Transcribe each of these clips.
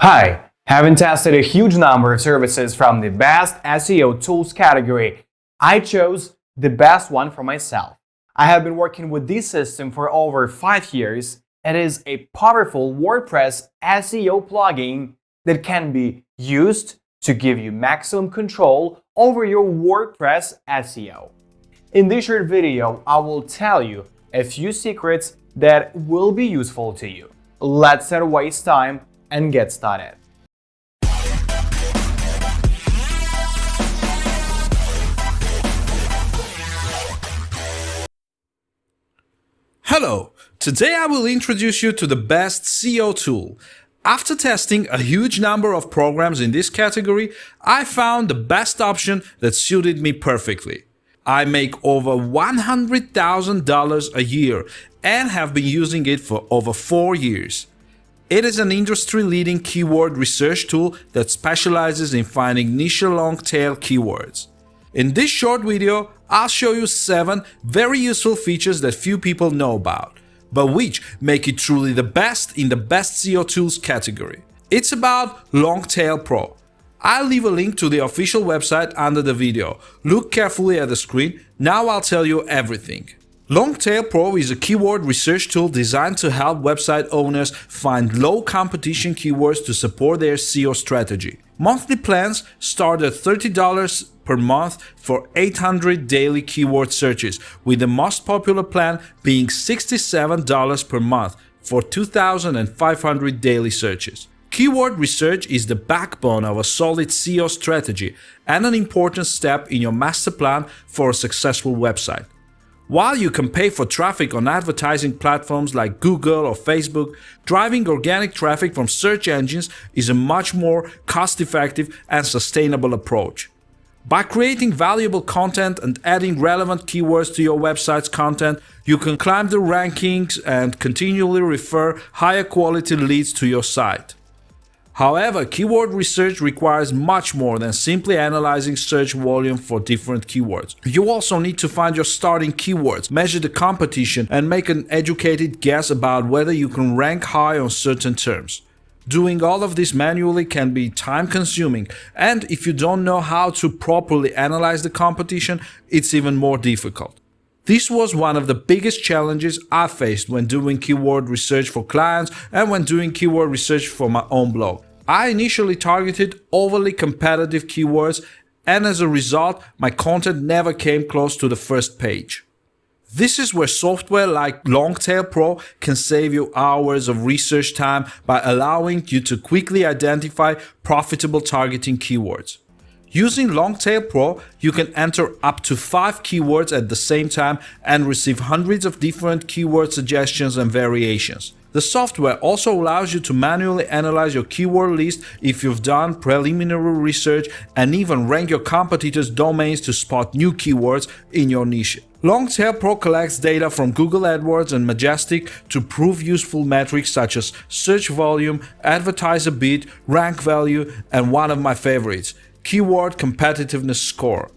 Hi, having tested a huge number of services from the best SEO tools category, I chose the best one for myself. I have been working with this system for over 5 years. It is a powerful WordPress SEO plugin that can be used to give you maximum control over your WordPress SEO. In this short video, I will tell you a few secrets that will be useful to you. Let's not waste time and get started. Hello, today I will introduce you to the best SEO tool. After testing a huge number of programs in this category, I found the best option that suited me perfectly. I make over $100,000 a year and have been using it for over 4 years. It is an industry-leading keyword research tool that specializes in finding niche long-tail keywords. In this short video, I'll show you 7 very useful features that few people know about, but which make it truly the best in the best SEO tools category. It's about Longtail Pro. I'll leave a link to the official website under the video. Look carefully at the screen, now I'll tell you everything. Longtail Pro is a keyword research tool designed to help website owners find low competition keywords to support their SEO strategy. Monthly plans start at $30 per month for 800 daily keyword searches, with the most popular plan being $67 per month for 2,500 daily searches. Keyword research is the backbone of a solid SEO strategy and an important step in your master plan for a successful website. While you can pay for traffic on advertising platforms like Google or Facebook, driving organic traffic from search engines is a much more cost-effective and sustainable approach. By creating valuable content and adding relevant keywords to your website's content, you can climb the rankings and continually refer higher quality leads to your site. However, keyword research requires much more than simply analyzing search volume for different keywords. You also need to find your starting keywords, measure the competition, and make an educated guess about whether you can rank high on certain terms. Doing all of this manually can be time-consuming, and if you don't know how to properly analyze the competition, it's even more difficult. This was one of the biggest challenges I faced when doing keyword research for clients and when doing keyword research for my own blog. I initially targeted overly competitive keywords, and as a result, my content never came close to the first page. This is where software like Longtail Pro can save you hours of research time by allowing you to quickly identify profitable targeting keywords. Using Longtail Pro, you can enter up to 5 keywords at the same time and receive hundreds of different keyword suggestions and variations. The software also allows you to manually analyze your keyword list if you've done preliminary research and even rank your competitors' domains to spot new keywords in your niche. Longtail Pro collects data from Google AdWords and Majestic to prove useful metrics such as search volume, advertiser bid, rank value, and one of my favorites, Keyword Competitiveness Score.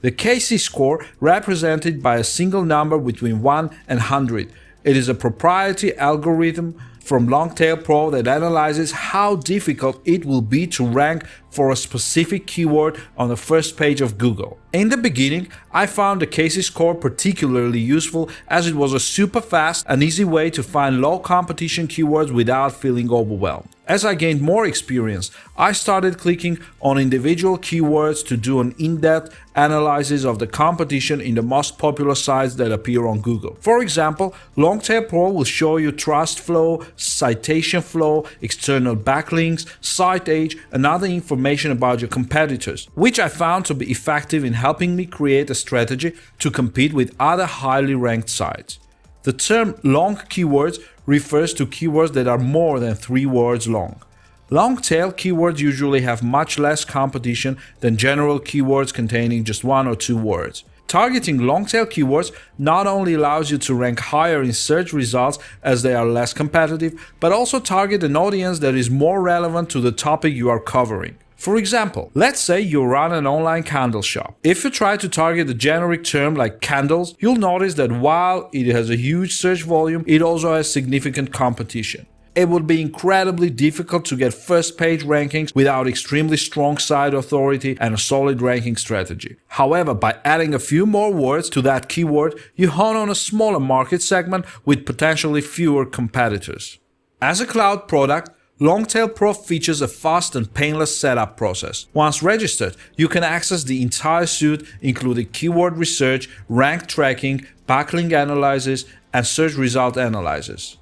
The KC score, represented by a single number between 1 and 100. It is a proprietary algorithm from Longtail Pro that analyzes how difficult it will be to rank for a specific keyword on the first page of Google. In the beginning, I found the KC score particularly useful as it was a super fast and easy way to find low competition keywords without feeling overwhelmed. As I gained more experience, I started clicking on individual keywords to do an in-depth analysis of the competition in the most popular sites that appear on Google. For example, Longtail Pro will show you trust flow, citation flow, external backlinks, site age, and other information about your competitors, which I found to be effective in helping me create a strategy to compete with other highly ranked sites. The term long keywords refers to keywords that are more than 3 words long. Long-tail keywords usually have much less competition than general keywords containing just 1 or 2 words. Targeting long-tail keywords not only allows you to rank higher in search results as they are less competitive, but also target an audience that is more relevant to the topic you are covering. For example, let's say you run an online candle shop. If you try to target a generic term like candles, you'll notice that while it has a huge search volume, it also has significant competition. it would be incredibly difficult to get first page rankings without extremely strong site authority and a solid ranking strategy. However, by adding a few more words to that keyword, you hone on a smaller market segment with potentially fewer competitors. As a cloud product, Longtail Pro features a fast and painless setup process. Once registered, you can access the entire suite, including keyword research, rank tracking, backlink analysis, and search result analysis.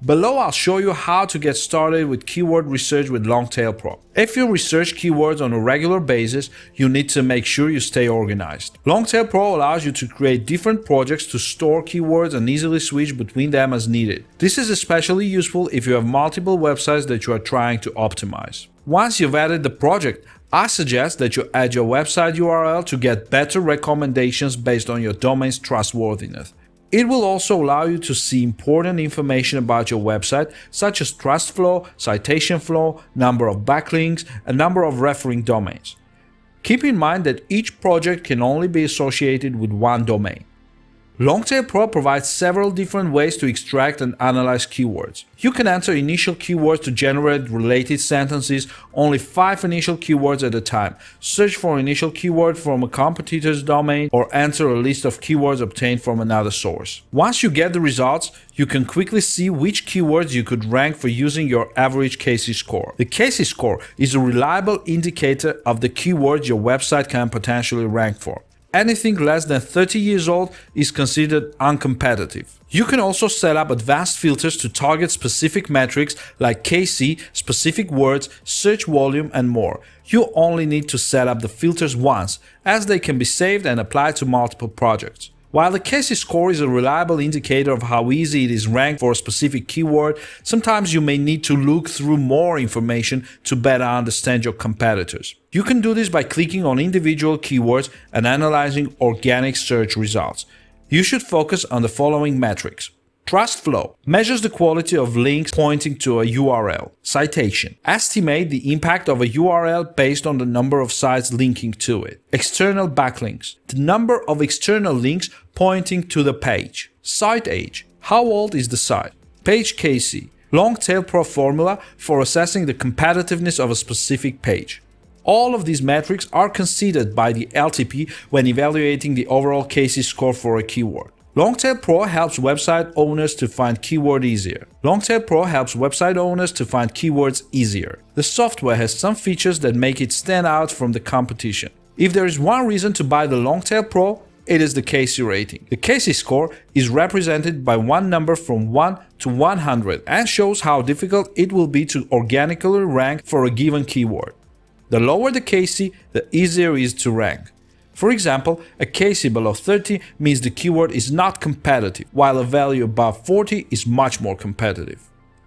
Below, I'll show you how to get started with keyword research with Longtail Pro. If you research keywords on a regular basis, you need to make sure you stay organized. Longtail Pro allows you to create different projects to store keywords and easily switch between them as needed. This is especially useful if you have multiple websites that you are trying to optimize. Once you've added the project, I suggest that you add your website URL to get better recommendations based on your domain's trustworthiness. It will also allow you to see important information about your website, such as trust flow, citation flow, number of backlinks, and number of referring domains. Keep in mind that each project can only be associated with one domain. Longtail Pro provides several different ways to extract and analyze keywords. You can enter initial keywords to generate related sentences, only 5 initial keywords at a time, search for initial keyword from a competitor's domain, or enter a list of keywords obtained from another source. Once you get the results, you can quickly see which keywords you could rank for using your average Casey score. The Casey score is a reliable indicator of the keywords your website can potentially rank for. Anything less than 30 years old is considered uncompetitive. You can also set up advanced filters to target specific metrics like KC, specific words, search volume, and more. You only need to set up the filters once, as they can be saved and applied to multiple projects. While the Casey score is a reliable indicator of how easy it is ranked for a specific keyword, sometimes you may need to look through more information to better understand your competitors. You can do this by clicking on individual keywords and analyzing organic search results. You should focus on the following metrics. Trust flow measures the quality of links pointing to a URL. Citation estimate the impact of a URL based on the number of sites linking to it. External backlinks the number of external links pointing to the page. Site age how old is the site. Page KC Longtail Pro formula for assessing the competitiveness of a specific page. All of these metrics are considered by the LTP when evaluating the overall Casey score for a keyword. Longtail Pro helps website owners to find keywords easier. Longtail Pro helps website owners to find keywords easier. The software has some features that make it stand out from the competition. If there is one reason to buy the Longtail Pro, it is the Casey rating. The Casey score is represented by one number from 1 to 100 and shows how difficult it will be to organically rank for a given keyword. The lower the Casey, the easier it is to rank. For example, a Casey below 30 means the keyword is not competitive, while a value above 40 is much more competitive.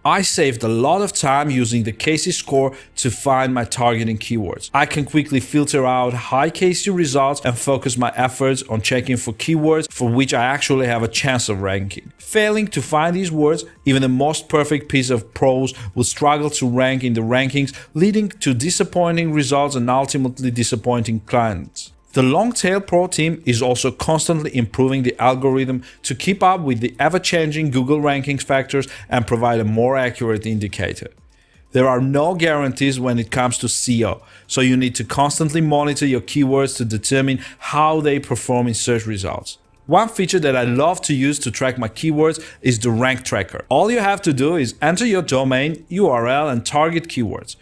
I saved a lot of time using the Casey score to find my targeting keywords. I can quickly filter out high Casey results and focus my efforts on checking for keywords for which I actually have a chance of ranking. Failing to find these words, even the most perfect piece of prose will struggle to rank in the rankings, leading to disappointing results and ultimately disappointing clients. The Longtail Pro team is also constantly improving the algorithm to keep up with the ever-changing Google rankings factors and provide a more accurate indicator. There are no guarantees when it comes to SEO, so you need to constantly monitor your keywords to determine how they perform in search results. One feature that I love to use to track my keywords is the rank tracker. All you have to do is enter your domain, URL, and target keywords.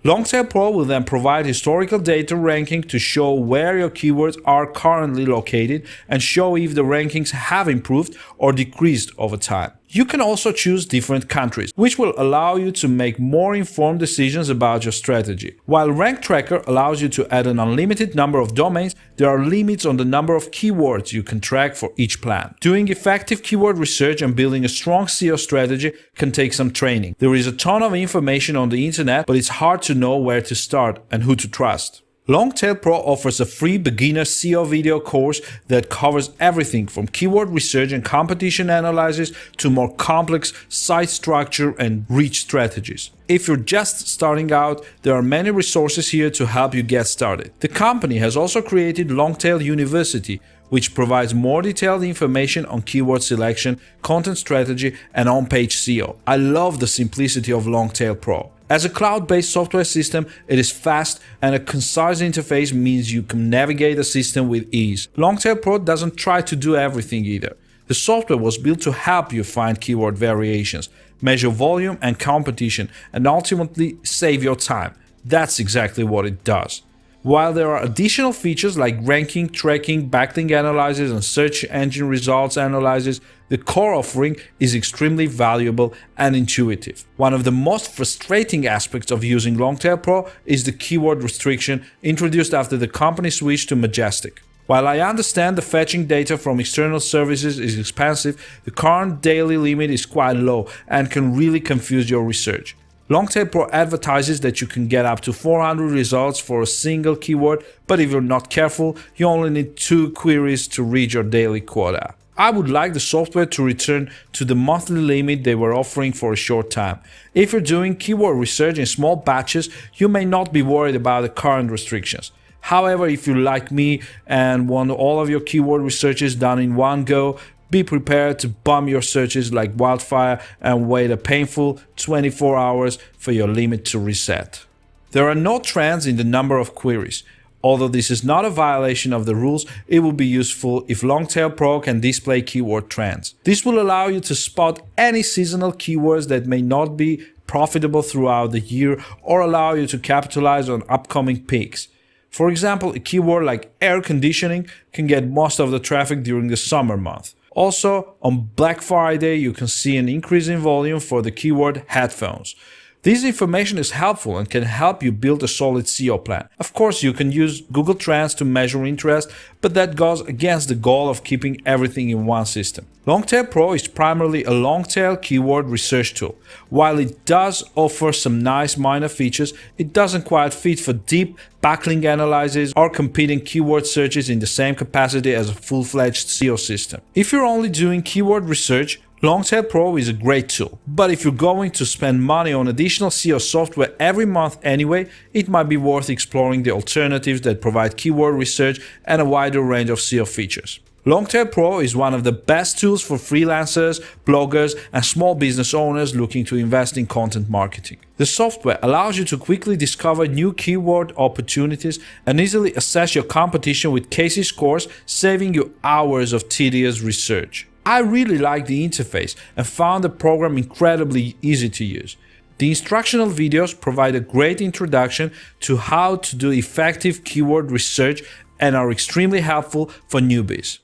Longtail Pro will then provide historical data ranking to show where your keywords are currently located and show if the rankings have improved or decreased over time. You can also choose different countries, which will allow you to make more informed decisions about your strategy. While Rank Tracker allows you to add an unlimited number of domains, there are limits on the number of keywords you can track for each plan. Doing effective keyword research and building a strong SEO strategy can take some training. There is a ton of information on the internet, but it's hard to know where to start and who to trust. Longtail Pro offers a free beginner SEO video course that covers everything from keyword research and competition analysis to more complex site structure and reach strategies. If you're just starting out, there are many resources here to help you get started. The company has also created Longtail University, which provides more detailed information on keyword selection, content strategy, and on-page SEO. I love the simplicity of Longtail Pro. As a cloud-based software system, it is fast, and a concise interface means you can navigate the system with ease. Longtail Pro doesn't try to do everything either. The software was built to help you find keyword variations, measure volume and competition, and ultimately save your time. That's exactly what it does. While there are additional features like ranking, tracking, backlink analysis, and search engine results analysis, the core offering is extremely valuable and intuitive. One of the most frustrating aspects of using Longtail Pro is the keyword restriction introduced after the company switched to Majestic. While I understand the fetching data from external services is expensive, the current daily limit is quite low and can really confuse your research. Longtail Pro advertises that you can get up to 400 results for a single keyword, but if you're not careful, you only need 2 queries to reach your daily quota. I would like the software to return to the monthly limit they were offering for a short time. If you're doing keyword research in small batches, you may not be worried about the current restrictions. However, if you're like me and want all of your keyword researches done in one go, be prepared to bomb your searches like wildfire and wait a painful 24 hours for your limit to reset. There are no trends in the number of queries. Although this is not a violation of the rules, it will be useful if Longtail Pro can display keyword trends. This will allow you to spot any seasonal keywords that may not be profitable throughout the year or allow you to capitalize on upcoming peaks. For example, a keyword like air conditioning can get most of the traffic during the summer month. Also, on Black Friday, you can see an increase in volume for the keyword headphones. This information is helpful and can help you build a solid SEO plan. Of course, you can use Google Trends to measure interest, but that goes against the goal of keeping everything in one system. Longtail Pro is primarily a long-tail keyword research tool. While it does offer some nice minor features, it doesn't quite fit for deep backlink analysis or competing keyword searches in the same capacity as a full-fledged SEO system. If you're only doing keyword research, Longtail Pro is a great tool, but if you're going to spend money on additional SEO software every month anyway, it might be worth exploring the alternatives that provide keyword research and a wider range of SEO features. Longtail Pro is one of the best tools for freelancers, bloggers, and small business owners looking to invest in content marketing. The software allows you to quickly discover new keyword opportunities and easily assess your competition with case scores, saving you hours of tedious research. I really like the interface and found the program incredibly easy to use. The instructional videos provide a great introduction to how to do effective keyword research and are extremely helpful for newbies.